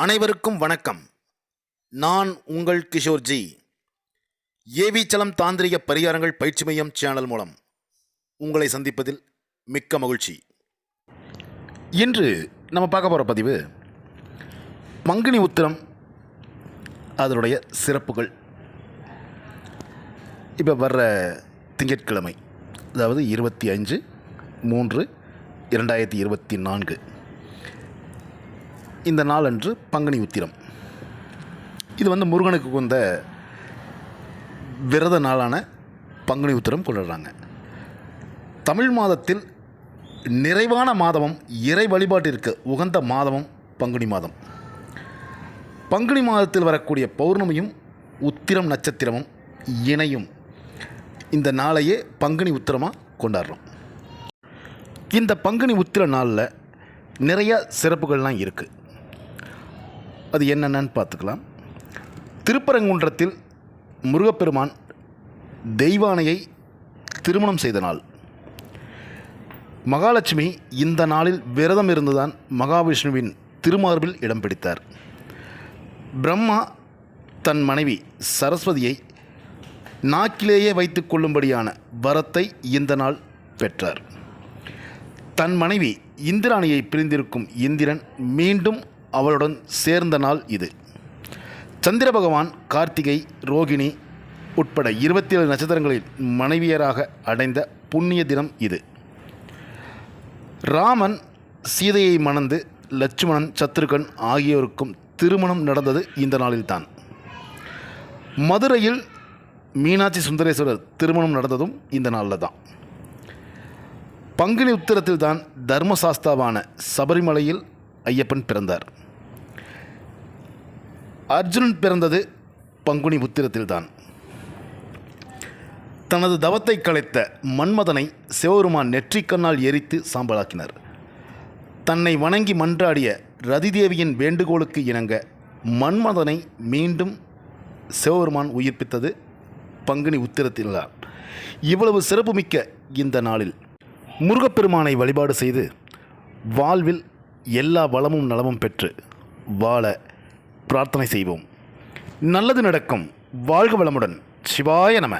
அனைவருக்கும் வணக்கம். நான் உங்கள் கிஷோர்ஜி. ஏவிச்சலம் தாந்திரிக பரிகாரங்கள் பயிற்சி மையம் சேனல் மூலம் உங்களை சந்திப்பதில் மிக்க மகிழ்ச்சி. இன்று நம்ம பார்க்க போகிற பதிவு பங்குனி உத்திரம், அதனுடைய சிறப்புகள். இப்போ வர்ற திங்கட்கிழமை, அதாவது 25/3/2024 இந்த நாளன்று பங்குனி உத்திரம். இது முருகனுக்கு உகந்த விரத நாளான பங்குனி உத்திரம் கொண்டாடுறாங்க. தமிழ் மாதத்தில் நிறைவான மாதமும் இறை வழிபாட்டிற்கு உகந்த மாதமும் பங்குனி மாதம். பங்குனி மாதத்தில் வரக்கூடிய பௌர்ணமியும் உத்திரம் நட்சத்திரமும் இணையும் இந்த நாளையே பங்குனி உத்திரமாக கொண்டாடுறோம். இந்த பங்குனி உத்திர நாளில் நிறைய சிறப்புகள்லாம் இருக்குது. அது என்னென்னு பார்த்துக்கலாம். திருப்பரங்குன்றத்தில் முருகப்பெருமான் தெய்வானையை திருமணம் செய்த நாள். மகாலட்சுமி இந்த நாளில் விரதம் இருந்துதான் மகாவிஷ்ணுவின் திருமார்பில் இடம் பிடித்தார். பிரம்மா தன் மனைவி சரஸ்வதியை நாக்கிலேயே வைத்து கொள்ளும்படியான வரத்தை இந்த நாள் பெற்றார். தன் மனைவி இந்திராணியை பிரிந்திருக்கும் இந்திரன் மீண்டும் அவளுடன் சேர்ந்த நாள் இது. சந்திர பகவான் கார்த்திகை, ரோகிணி உட்பட 27 நட்சத்திரங்களில் மனைவியராக அடைந்த புண்ணிய தினம் இது. ராமன் சீதையை மணந்து லட்சுமணன், சத்ருகன் ஆகியோருக்கும் திருமணம் நடந்தது இந்த நாளில்தான். மதுரையில் மீனாட்சி சுந்தரேஸ்வரர் திருமணம் நடந்ததும் இந்த நாளில் தான். பங்குனி உத்திரத்தில் தான் தர்மசாஸ்தாவான சபரிமலையில் ஐயப்பன் பிறந்தார். அர்ஜுனன் பிறந்தது பங்குனி உத்திரத்தில்தான். தனது தவத்தை கலைத்த மன்மதனை சிவபெருமான் நெற்றிக்கண்ணால் எரித்து சாம்பலாக்கினார். தன்னை வணங்கி மன்றாடிய ரதிதேவியின் வேண்டுகோளுக்கு இணங்க மன்மதனை மீண்டும் சிவபெருமான் உயிர்ப்பித்தது பங்குனி உத்திரத்தில்தான். இவ்வளவு சிறப்புமிக்க இந்த நாளில் முருகப்பெருமானை வழிபாடு செய்து வாழ்வில் எல்லா வளமும் நலமும் பெற்று வாழ பிரார்த்தனை செய்வோம். நல்லது நடக்கும். வாழ்க வளமுடன். சிவாய நம.